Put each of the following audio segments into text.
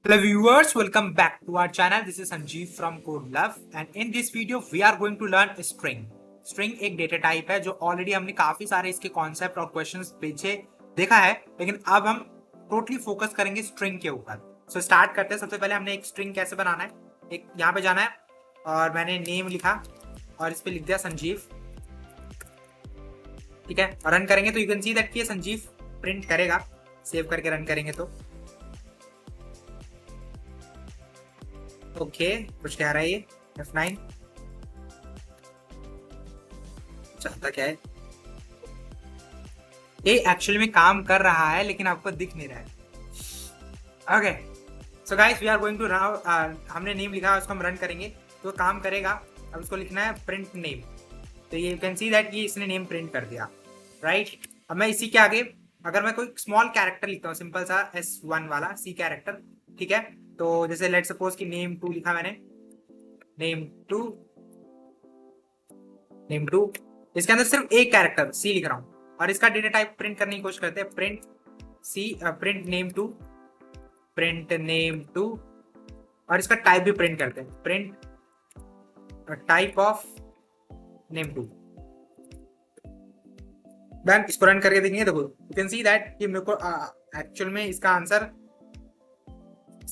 Hello viewers, welcome back to our channel. This is Sanjeev from Code Love and in this video we are going to learn string. String एक data type है जो already हमने काफी सारे इसके concept और questions पीछे देखा है, लेकिन अब हम टोटली फोकस करेंगे स्ट्रिंग के ऊपर। सो स्टार्ट करते हैं। सबसे पहले हमने एक स्ट्रिंग कैसे बनाना है, एक यहाँ पे जाना है और मैंने नेम लिखा और इस पे लिख दिया संजीव। ठीक है, और रन करेंगे तो यू कैन सी दैट ये संजीव प्रिंट करेगा। सेव करके रन करेंगे तो ओके कुछ कह रहा है ये F9 चाहता क्या है, ये एक्चुअली में काम कर रहा है लेकिन आपको दिख नहीं रहा है। Okay so guys we are going to हमने नेम लिखा है, उसको हम रन करेंगे तो काम करेगा। अब उसको लिखना है प्रिंट नेम, तो ये यू कैन सी दैट ये इसने नेम प्रिंट कर दिया, राइट। अब मैं इसी के आगे अगर मैं कोई स्मॉल कैरेक्टर लिखता हूँ, सिंपल सा S1 वाला C कैरेक्टर, ठीक है। तो जैसे लेट सपोज कि नेम 2 लिखा मैंने, नेम 2 इसके अंदर सिर्फ एक कैरेक्टर C लिख रहा हूं और इसका डेटा टाइप प्रिंट करने की कोशिश करते हैं। प्रिंट नेम 2 और इसका टाइप भी प्रिंट करते हैं, print type of name 2। Then इसको रन करके देखेंगे, देखो यू कैन सी दैट कि मेरे को एक्चुअल में इसका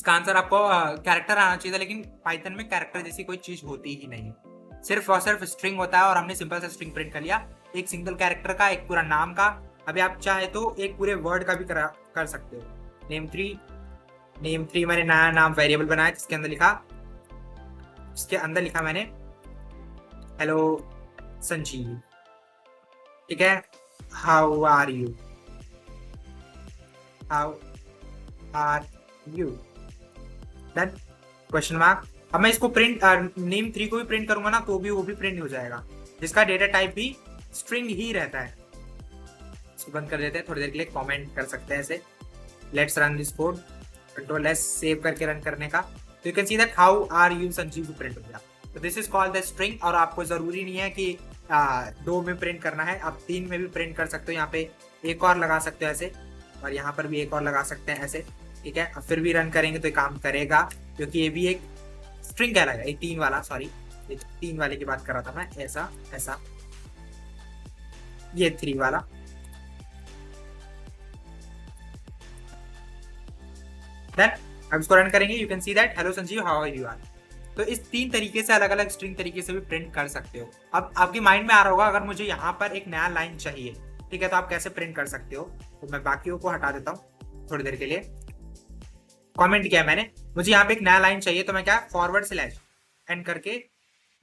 आंसर आपको कैरेक्टर आना चाहिए था, लेकिन पाइथन में कैरेक्टर जैसी कोई चीज होती ही नहीं, सिर्फ और सिर्फ स्ट्रिंग होता है। और हमने सिंपल सा स्ट्रिंग प्रिंट कर लिया, एक सिंगल कैरेक्टर का, एक पूरा नाम का। अभी आप चाहे तो एक पूरे वर्ड का भी कर सकते हो। नेम 3 मैंने नया नाम वेरिएबल बनाया जिसके अंदर लिखा मैंने हेलो संजीव, ठीक है। How are you then question mark. अब मैं इसको प्रिंट नेम 3 को भी प्रिंट करूंगा ना तो भी वो भी प्रिंट हो जाएगा, जिसका डेटा टाइप भी स्ट्रिंग ही रहता है। इसको बंद कर देते हैं, थोड़ी देर के लिए कमेंट कर सकते हैं ऐसे। Let's run this code, control S save करके रन करने का, तो you can see that how are you Sanjeev print हो गया। तो this is called the string. और आपको जरूरी नहीं है कि 2 में प्रिंट करना है, आप 3 में भी प्रिंट कर सकते हो। यहाँ पे एक और लगा सकते हो ऐसे, और यहाँ पर भी एक और लगा सकते हैं ऐसे, ठीक है। अब फिर भी रन करेंगे तो ये काम करेगा, क्योंकि ये भी एक स्ट्रिंग कहलाएगा। ये 3 वाला, सॉरी ये 3 वाले की बात कर रहा था मैं, ऐसा ये 3 वाला। देन अब इसको रन करेंगे, you can see that hello Sanjeev how are you are. तो इस 3 तरीके से अलग अलग स्ट्रिंग तरीके से भी प्रिंट कर सकते हो। अब आपके माइंड में आ रहा होगा अगर मुझे यहाँ पर एक नया लाइन चाहिए, ठीक है, तो आप कैसे प्रिंट कर सकते हो। तो मैं बाकियों को हटा देता हूँ थोड़ी देर के लिए। कमेंट किया मैंने, मुझे यहाँ पे एक नया लाइन चाहिए, तो मैं क्या फॉरवर्ड / एंड करके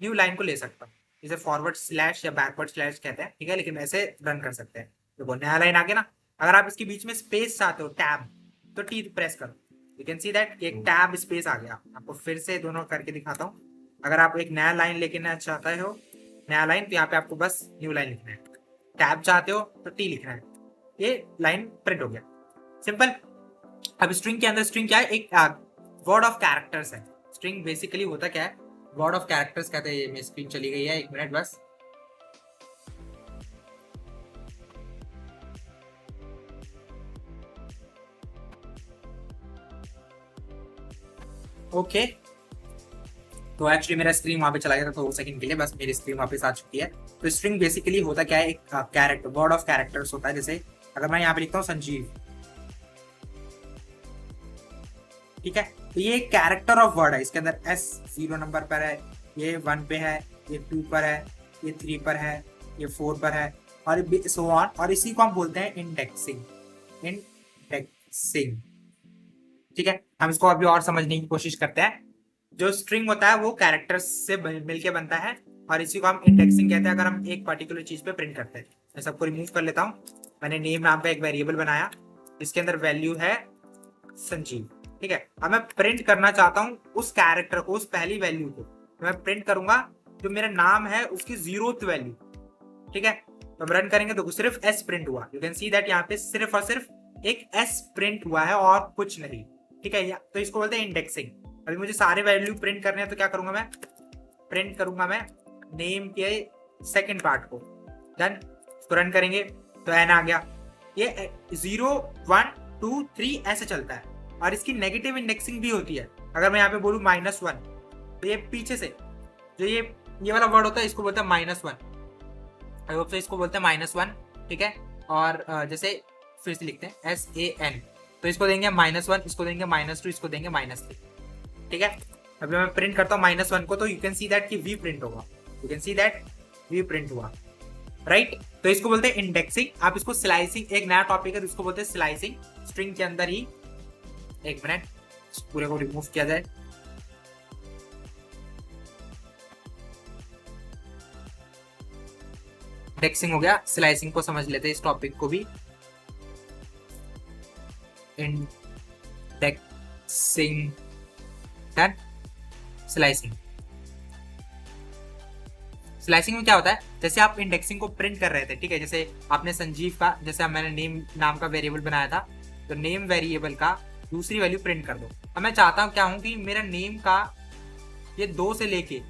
न्यू लाइन को ले सकता हूँ। इसे फॉरवर्ड / या बैकवर्ड / कहते हैं, ठीक है, लेकिन ऐसे रन कर सकते हैं। देखो नया लाइन आ गया ना। अगर आप इसके बीच में स्पेस चाहते हो, टैब, तो T प्रेस करो, यू कैन सी दैट एक टैब स्पेस आ गया। आपको फिर से दोनों करके दिखाता हूँ। अगर आप एक नया लाइन लेके चाहते हो, नया लाइन, तो यहाँ पे आपको बस न्यू लाइन लिखना है। टैब चाहते हो तो T लिखना है, ये लाइन प्रिंट हो गया, सिंपल। अब स्ट्रिंग के अंदर स्ट्रिंग क्या है, एक वर्ड ऑफ कैरेक्टर्स है। स्ट्रिंग बेसिकली होता क्या है, वर्ड ऑफ कैरेक्टर्स कहते हैं। मेरी स्क्रीन चली गई है, 1 मिनट बस। ओके तो एक्चुअली मेरा स्क्रीन वहां पे चला गया था, तो 2 सेकंड के लिए बस मेरी स्क्रीन वापस आ चुकी है। तो स्ट्रिंग बेसिकली होता क्या है, एक कैरेक्टर, वर्ड ऑफ कैरेक्टर्स होता है। जैसे अगर मैं यहाँ पे लिखता हूँ संजीव, ठीक है, तो ये एक कैरेक्टर ऑफ वर्ड है। इसके अंदर S 0 नंबर पर है, ये 1 पे है, ये 2 पर है, ये 3 पर है, ये 4 पर है, और सो ऑन। और इसी को हम बोलते हैं इंडेक्सिंग, ठीक है। हम इसको अभी और समझने की कोशिश करते हैं। जो स्ट्रिंग होता है वो कैरेक्टर्स से मिलके बनता है, और इसी को हम इंडेक्सिंग कहते हैं अगर हम एक पर्टिकुलर चीज पे प्रिंट करते हैं। मैं सबको रिमूव कर लेता हूँ। मैंने नेम नाम का एक वेरिएबल बनाया, इसके अंदर वैल्यू है संजीव, ठीक है। अब मैं प्रिंट करना चाहता हूँ उस कैरेक्टर को, उस पहली वैल्यू को। तो मैं प्रिंट करूंगा जो मेरा नाम है उसकी 0th वैल्यू, ठीक है। तो हम रन करेंगे तो सिर्फ S प्रिंट हुआ। यू कैन सी दैट यहाँ पे सिर्फ और सिर्फ एक S प्रिंट हुआ है और कुछ नहीं, ठीक है। तो इसको बोलते हैं इंडेक्सिंग। अभी मुझे सारे वैल्यू प्रिंट करने हैं, तो क्या करूंगा मैं, प्रिंट करूंगा मैं नेम के सेकंड पार्ट को। देन इसको रन करेंगे तो N आ गया। ये 0 1 2 3 ऐसे चलता है। और इसकी नेगेटिव इंडेक्सिंग भी होती है। अगर मैं यहाँ पे बोलूँ -1, तो ये पीछे से जो ये वाला वर्ड होता है इसको बोलते हैं -1। आई होप सो इसको बोलते हैं -1, ठीक है। और जैसे फिर से लिखते हैं SAN, तो इसको देंगे -1, इसको देंगे -2, इसको देंगे -3, ठीक है। अभी मैं प्रिंट करता हूँ -1 को, तो यू कैन सी दैट कि V प्रिंट होगा, you can see that V print हुआ, राइट। तो इसको बोलते हैं इंडेक्सिंग। आप इसको स्लाइसिंग, एक नया टॉपिक है, इसको बोलते हैं स्लाइसिंग। स्ट्रिंग के अंदर ही, एक मिनट पूरे को रिमूव किया जाए। इंडेक्सिंग हो गया, स्लाइसिंग को समझ लेते हैं इस टॉपिक को भी। Indexing and slicing. स्लाइसिंग में क्या होता है, जैसे आप इंडेक्सिंग को प्रिंट कर रहे थे, ठीक है, जैसे आपने संजीव का, जैसे मैंने नेम नाम का वेरिएबल बनाया था, तो नेम वेरिएबल का दूसरी वैल्यू प्रिंट कर दो। अब मैं चाहता हूँ क्या हूँ कि मेरा नेम का ये 2 से लेके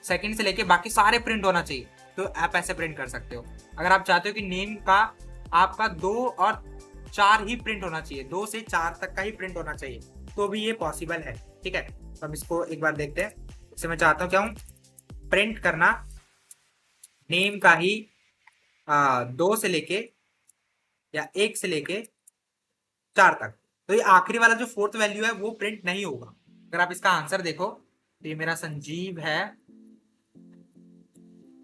सेकंड से लेके बाकी सारे प्रिंट होना चाहिए, तो आप ऐसे प्रिंट कर सकते हो। अगर आप चाहते हो कि नेम का आपका 2 और 4 ही प्रिंट होना चाहिए, 2 से 4 तक का ही प्रिंट होना चाहिए, तो भी ये पॉसिबल है, ठीक है। तो हम इसको एक बार देखते हैं। जैसे मैं चाहता हूँ क्या हूँ, प्रिंट करना नेम का ही 2 से लेके या 1 से लेके 4 तक, तो ये आखिरी वाला जो 4th वैल्यू है वो प्रिंट नहीं होगा। अगर आप इसका आंसर देखो, तो ये मेरा संजीव है।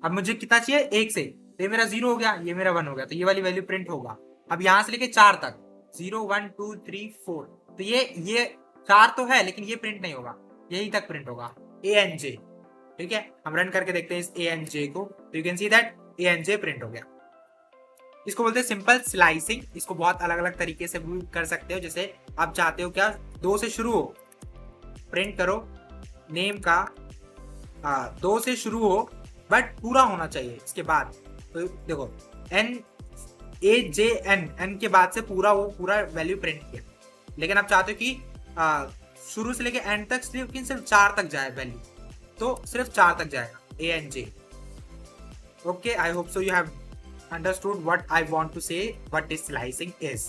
अब मुझे कितना चाहिए, 1 से, तो ये मेरा 0 हो गया, ये मेरा 1 हो गया, तो ये वाली वैल्यू प्रिंट होगा। अब यहां से लेके 4 तक, 0 1 2 3 4, तो ये 4 तो है, लेकिन ये प्रिंट नहीं होगा, यहीं तक प्रिंट होगा, ANJ, ठीक है। हम रन करके देखते हैं इस ANJ को, तो you can see that ANJ print हो गया। इसको बोलते हैं सिंपल स्लाइसिंग। इसको बहुत अलग अलग तरीके से भी कर सकते हो। जैसे आप चाहते हो क्या 2 से शुरू हो, प्रिंट करो नेम का 2 से शुरू हो बट पूरा होना चाहिए इसके बाद। तो देखो NAJN के बाद से पूरा वो पूरा वैल्यू प्रिंट किया, लेकिन आप चाहते हो कि शुरू से लेके एंड तक सिर्फ 4 तक जाए वैल्यू, तो सिर्फ 4 तक जाएगा ANJ। Okay, I hope so you have understood what I want to say, what is slicing is.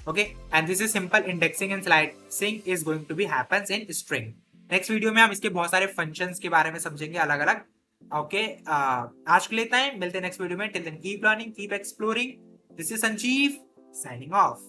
Okay, and this is simple indexing and slicing is going to be happens in string. Next video में हम इसके बहुत सारे functions के बारे में समझेंगे अलग अलग। Okay, आज के लिए इतना ही, मिलते हैं next video में। Till then keep learning, keep exploring. This is Sanjeev signing off.